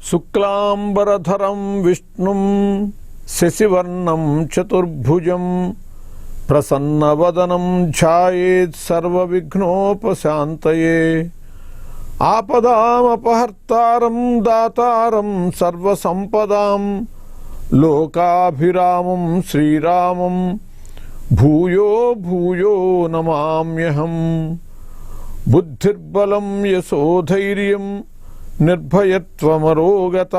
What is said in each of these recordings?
శుక్లాంబరధరం విష్ణుం శశివర్ణం చతుర్భుజం ప్రసన్నవదనం ధ్యాయేత్ సర్వవిఘ్నోపశాంతయే. ఆపదామపహర్తారం దాతారం సర్వసంపదాం లోకాభిరామం శ్రీరామం భూయో భూయో నమామ్యహం. బుద్ధిర్బలం యశోధైర్యం నిర్భయత్వమరోగత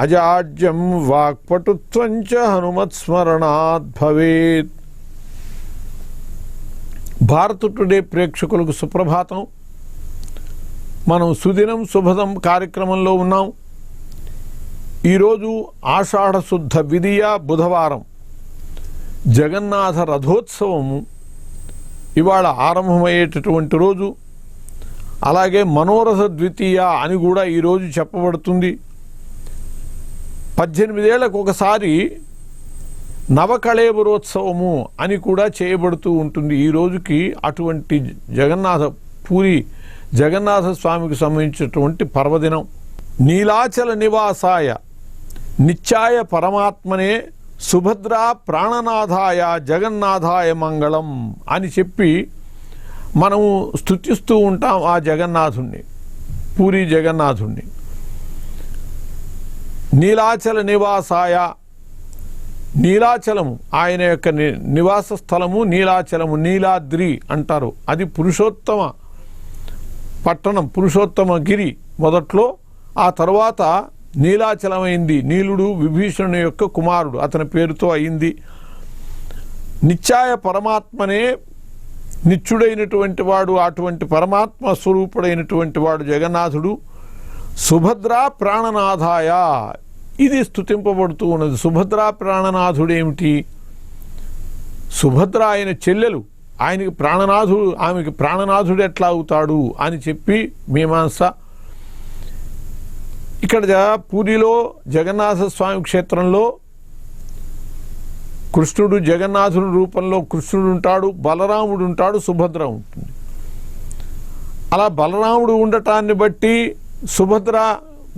అజాడ్యం వాక్పటుత్వం చ హనుమత్స్మరణాత్ భవేత్. భారత్ టుడే ప్రేక్షకులకు సుప్రభాతం. మనం సుదినం శుభదం కార్యక్రమంలో ఉన్నాం. ఈరోజు ఆషాఢ శుద్ధ విదియ బుధవారం, జగన్నాథ రథోత్సవము ఇవాళ ఆరంభమయ్యేటటువంటి రోజు. అలాగే మనోరథ ద్వితీయ అని కూడా ఈరోజు చెప్పబడుతుంది. 18 ఏళ్లకు ఒకసారి నవకళేబరోత్సవము అని కూడా చేయబడుతూ ఉంటుంది. ఈ రోజుకి అటువంటి పూరి జగన్నాథ స్వామికి సంబంధించినటువంటి పర్వదినం. నీలాచల నివాసాయ నిత్యాయ పరమాత్మనే సుభద్రా ప్రాణనాథాయ జగన్నాథాయ మంగళం అని చెప్పి మనము స్తుతిస్తూ ఉంటాం ఆ జగన్నాథుణ్ణి, పూరి జగన్నాథుణ్ణి. నీలాచల నివాసాయ, నీలాచలము ఆయన యొక్క నివాస స్థలము నీలాచలము, నీలాద్రి అంటారు. అది పురుషోత్తమ పట్టణం, పురుషోత్తమ గిరి మొదట్లో. ఆ తర్వాత నీలాచలమైంది. నీలుడు విభీషణుని యొక్క కుమారుడు, అతని పేరుతో అయింది. నిత్యాయ పరమాత్మనే, నిత్యుడైనటువంటి వాడు, అటువంటి పరమాత్మ స్వరూపుడైనటువంటి వాడు జగన్నాథుడు. సుభద్రా ప్రాణనాథాయ, ఇది స్తుతింపబడుతూ ఉన్నది. సుభద్రా ప్రాణనాథుడేమిటి? సుభద్ర ఆయన చెల్లెలు, ఆయనకి ప్రాణనాథుడు, ఆమెకి ప్రాణనాథుడు ఎట్లా అవుతాడు అని చెప్పి మీమాంస. ఇక్కడ పూరిలో జగన్నాథ స్వామి క్షేత్రంలో కృష్ణుడు జగన్నాథుని రూపంలో కృష్ణుడు ఉంటాడు, బలరాముడు ఉంటాడు, సుభద్ర ఉంటుంది. అలా బలరాముడు ఉండటాన్ని బట్టి సుభద్ర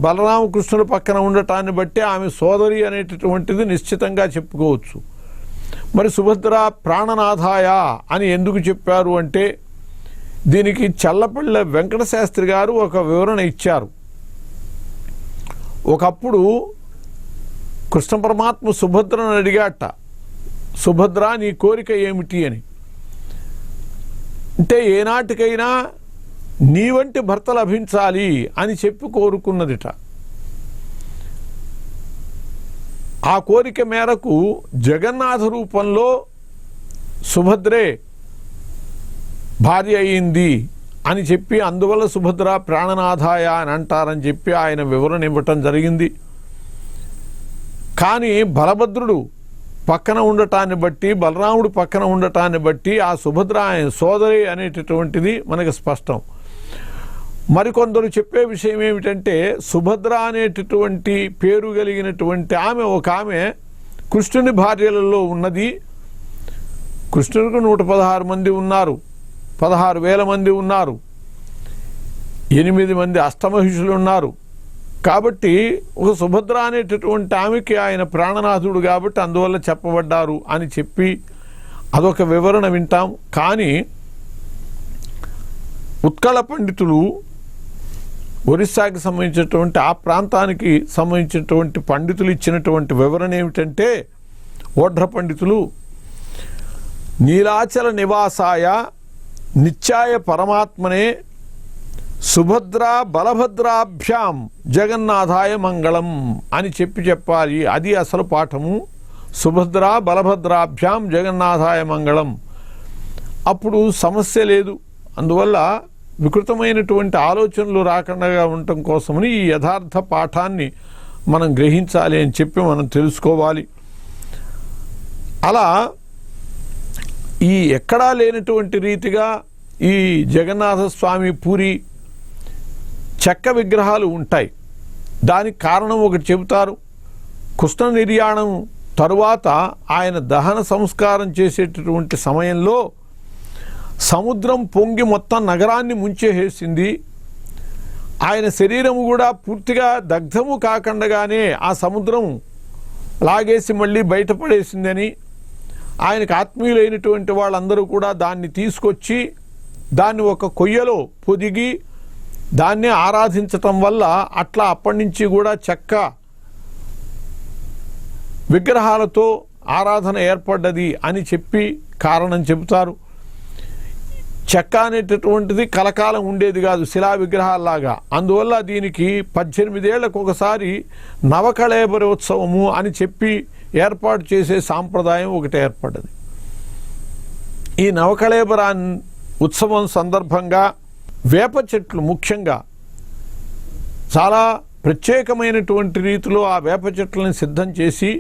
బలరామకృష్ణుల పక్కన ఉండటాన్ని బట్టి ఆమె సోదరి అనేటటువంటిది నిశ్చితంగా చెప్పుకోవచ్చు. మరి సుభద్ర ప్రాణనాథాయ అని ఎందుకు చెప్పారు అంటే దీనికి చల్లపల్లె వెంకట శాస్త్రి గారు ఒక వివరణ ఇచ్చారు. ఒకప్పుడు కృష్ణ పరమాత్మ సుభద్రను అడిగాట, సుభద్ర నీ కోరిక ఏమిటి అని. అంటే ఏనాటికైనా నీ వంటి భర్త లభించాలి అని చెప్పి కోరుకున్నదిట. ఆ కోరిక మేరకు జగన్నాథ రూపంలో సుభద్రే భార్య అయింది అని చెప్పి అందువల్ల సుభద్ర ప్రాణనాథాయ అని అంటారని చెప్పి ఆయన వివరణ ఇవ్వటం జరిగింది. కానీ బలభద్రుడు పక్కన ఉండటాన్ని బట్టి, బలరాముడు పక్కన ఉండటాన్ని బట్టి ఆ సుభద్ర ఆయన సోదరి అనేటటువంటిది మనకి స్పష్టం. మరికొందరు చెప్పే విషయం ఏమిటంటే సుభద్ర అనేటటువంటి పేరు కలిగినటువంటి ఆమె ఒక ఆమె కృష్ణుని భార్యలలో ఉన్నది. కృష్ణునికి 116 మంది ఉన్నారు, 16,000 మంది ఉన్నారు, 8 మంది అష్టమహిషులు ఉన్నారు. కాబట్టి ఒక సుభద్ర అనేటటువంటి ఆమెకి ఆయన ప్రాణనాథుడు కాబట్టి అందువల్ల చెప్పబడ్డారు అని చెప్పి అదొక వివరణ వింటాం. కానీ ఉత్కళ పండితులు, ఒరిస్సాకి సంబంధించినటువంటి ఆ ప్రాంతానికి సంబంధించినటువంటి పండితులు ఇచ్చినటువంటి వివరణ ఏమిటంటే ఓఢ్ర పండితులు నీలాచల నివాసాయ నిత్యాయ పరమాత్మనే సుభద్ర బలభద్రాభ్యాం జగన్నాథాయ మంగళం అని చెప్పాలి. అది అసలు పాఠము. సుభద్ర బలభద్రాభ్యాం జగన్నాథాయ మంగళం. అప్పుడు సమస్య లేదు. అందువల్ల వికృతమైనటువంటి ఆలోచనలు రాకుండా ఉండటం కోసమని ఈ యథార్థ పాఠాన్ని మనం గ్రహించాలి అని చెప్పి మనం తెలుసుకోవాలి. అలా ఈ ఎక్కడా లేనటువంటి రీతిగా ఈ జగన్నాథ స్వామి పూరి చెక్క విగ్రహాలు ఉంటాయి. దానికి కారణం ఒకటి చెబుతారు. కృష్ణ నిర్యాణం తరువాత ఆయన దహన సంస్కారం చేసేటటువంటి సమయంలో సముద్రం పొంగి మొత్తం నగరాన్ని ముంచేసేసింది. ఆయన శరీరము కూడా పూర్తిగా దగ్ధము కాకుండానే ఆ సముద్రం లాగేసి మళ్ళీ బయటపడేసిందని, ఆయనకు ఆత్మీయులైనటువంటి వాళ్ళందరూ కూడా దాన్ని తీసుకొచ్చి దాన్ని ఒక కొయ్యలో పొదిగి దాన్నే ఆరాధించటం వల్ల అట్లా అప్పటి నుంచి కూడా చెక్క విగ్రహాలతో ఆరాధన ఏర్పడ్డది అని చెప్పి కారణం చెబుతారు. చెక్క అనేటటువంటిది కలకాలం ఉండేది కాదు, శిలా విగ్రహాల్లాగా. అందువల్ల దీనికి 18 ఏళ్లకు ఒకసారి నవకళేబరోత్సవము అని చెప్పి ఏర్పాటు చేసే సాంప్రదాయం ఒకటి ఏర్పడ్డది. ఈ నవకళేబర ఉత్సవం సందర్భంగా వేప చెట్లు ముఖ్యంగా చాలా ప్రత్యేకమైనటువంటి రీతిలో ఆ వేప చెట్లను సిద్ధం చేసి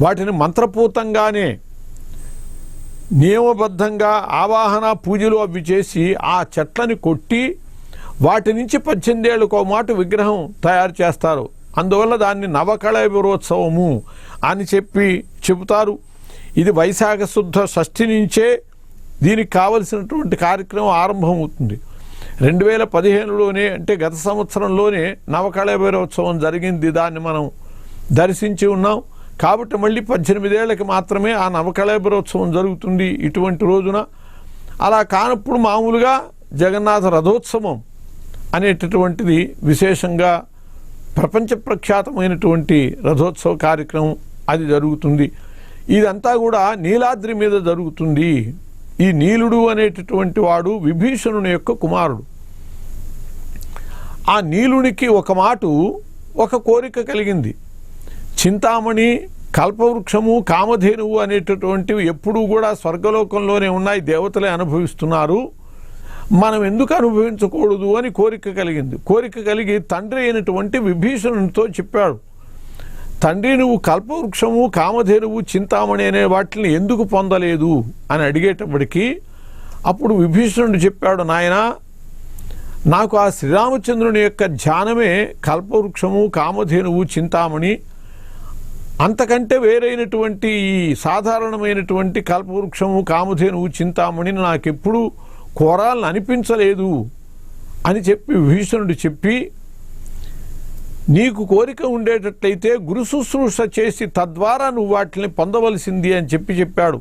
వాటిని మంత్రపూతంగానే నియమబద్ధంగా ఆవాహన పూజలు అవి చేసి ఆ చెట్లని కొట్టి వాటి నుంచి 18 ఏళ్ళకో మాట విగ్రహం తయారు చేస్తారు. అందువల్ల దాన్ని నవకళేబరోత్సవము అని చెప్పి చెబుతారు. ఇది వైశాఖ శుద్ధ షష్ఠి నుంచే దీనికి కావలసినటువంటి కార్యక్రమం ఆరంభమవుతుంది. 2015లోనే అంటే గత సంవత్సరంలోనే నవకళేబరోత్సవం జరిగింది. దాన్ని మనం దర్శించి ఉన్నాం. కాబట్టి మళ్ళీ 18 ఏళ్ళకి మాత్రమే ఆ నవకళేబరోత్సవం జరుగుతుంది ఇటువంటి రోజున. అలా కానప్పుడు మామూలుగా జగన్నాథ రథోత్సవం అనేటటువంటిది విశేషంగా ప్రపంచ ప్రఖ్యాతమైనటువంటి రథోత్సవ కార్యక్రమం అది జరుగుతుంది. ఇదంతా కూడా నీలాద్రి మీద జరుగుతుంది. ఈ నీలుడు అనేటటువంటి వాడు విభీషణుని యొక్క కుమారుడు. ఆ నీలునికి ఒక మాటు ఒక కోరిక కలిగింది. చింతామణి, కల్పవృక్షము, కామధేనువు అనేటటువంటివి ఎప్పుడూ కూడా స్వర్గలోకంలోనే ఉన్నాయి, దేవతలే అనుభవిస్తున్నారు, మనం ఎందుకు అనుభవించకూడదు అని కోరిక కలిగింది. కోరిక కలిగి తండ్రి అయినటువంటి విభీషణునితో చెప్పాడు, తండ్రి నువ్వు కల్పవృక్షము, కామధేనువు, చింతామణి అనే వాటిని ఎందుకు పొందలేదు అని అడిగేటప్పటికీ అప్పుడు విభీషణుడు చెప్పాడు, నాయనా నాకు ఆ శ్రీరామచంద్రుని యొక్క ధ్యానమే కల్పవృక్షము, కామధేనువు, చింతామణి, అంతకంటే వేరైనటువంటి ఈ సాధారణమైనటువంటి కల్పవృక్షము, కామధేనువు, చింతామణిని నాకెప్పుడు కోరాలని అనిపించలేదు అని చెప్పి విభీషణుడు చెప్పి, నీకు కోరిక ఉండేటట్లయితే గురు శుశ్రూష చేసి తద్వారా నువ్వు వాటిని పొందవలసింది అని చెప్పాడు.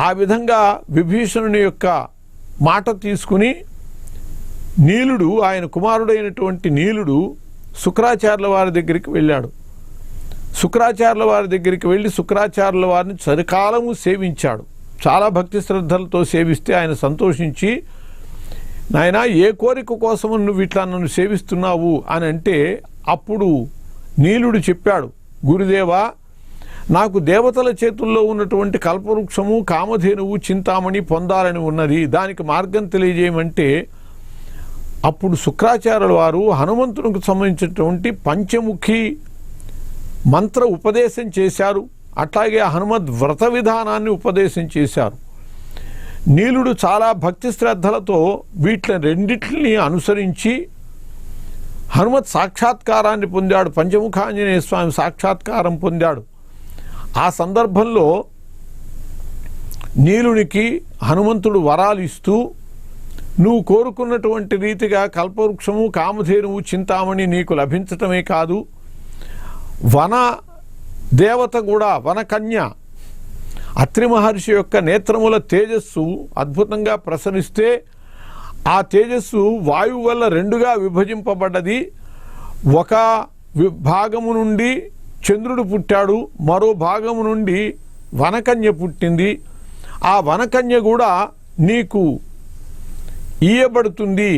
ఆ విధంగా విభీషణుని యొక్క మాట తీసుకుని నీలుడు, ఆయన కుమారుడైనటువంటి నీలుడు శుక్రాచార్యుల వారి దగ్గరికి వెళ్ళాడు. శుక్రాచార్యుల వారి దగ్గరికి వెళ్ళి శుక్రాచార్యుల వారిని చరికాలము సేవించాడు. చాలా భక్తి శ్రద్ధలతో సేవిస్తే ఆయన సంతోషించి, నాయనా ఏ కోరిక కోసము నువ్వు ఇట్లా నన్ను సేవిస్తున్నావు అని అంటే అప్పుడు నీలుడు చెప్పాడు, గురుదేవా నాకు దేవతల చేతుల్లో ఉన్నటువంటి కల్పవృక్షము, కామధేనువు, చింతామణి పొందాలని ఉన్నది, దానికి మార్గం తెలియజేయమంటే అప్పుడు శుక్రాచార్యుల వారు హనుమంతునికి సంబంధించినటువంటి పంచముఖి మంత్ర ఉపదేశం చేశారు. అట్లాగే హనుమద్ వ్రత విధానాన్ని ఉపదేశం చేశారు. నీలుడు చాలా భక్తి శ్రద్ధలతో వీటిని రెండిటిని అనుసరించి హనుమత్ సాక్షాత్కారాన్ని పొందాడు. పంచముఖాంజనేయ స్వామి సాక్షాత్కారం పొందాడు. ఆ సందర్భంలో నీలునికి హనుమంతుడు వరాలు ఇస్తూ, నువ్వు కోరుకున్నటువంటి రీతిగా కల్పవృక్షము, కామధేనువు, చింతామణి నీకు లభించటమే కాదు, వన దేవత కూడా, వనకన్య అత్రి మహర్షి యొక్క నేత్రముల తేజస్సు అద్భుతంగా ప్రసరిస్తే ఆ తేజస్సు వాయువు వల్ల రెండుగా విభజింపబడ్డది. ఒక భాగము నుండి చంద్రుడు పుట్టాడు, మరో భాగము నుండి వనకన్య పుట్టింది. ఆ వనకన్య కూడా నీకు ఇయ్యబడుతుంది,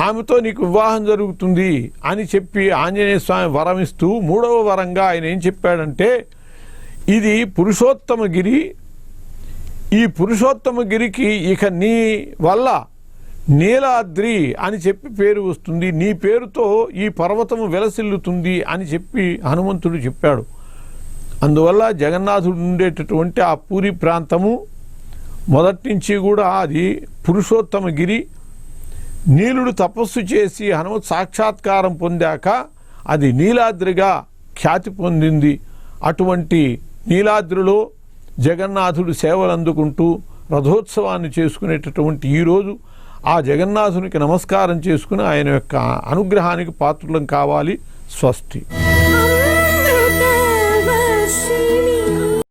ఆమెతో నీకు వివాహం జరుగుతుంది అని చెప్పి ఆంజనేయ స్వామి వరమిస్తూ, మూడవ వరంగా ఆయన ఏం చెప్పాడంటే, ఇది పురుషోత్తమగిరి, ఈ పురుషోత్తమగిరికి ఇక నీ వల్ల నీలాద్రి అని చెప్పి పేరు వస్తుంది, నీ పేరుతో ఈ పర్వతము వెలసిల్లుతుంది అని చెప్పి హనుమంతుడు చెప్పాడు. అందువల్ల జగన్నాథుడు ఉండేటటువంటి ఆ పూరి ప్రాంతము మొదటి నుంచి కూడా అది పురుషోత్తమగిరి. నీలుడు తపస్సు చేసి హనుమత్ సాక్షాత్కారం పొందాక అది నీలాద్రిగా ఖ్యాతి పొందింది. అటువంటి నీలాద్రిలో జగన్నాథుడు సేవలు అందుకుంటూ రథోత్సవాన్ని చేసుకునేటటువంటి ఈరోజు ఆ జగన్నాథునికి నమస్కారం చేసుకుని ఆయన యొక్క అనుగ్రహానికి పాత్రులం కావాలి. స్వస్తి.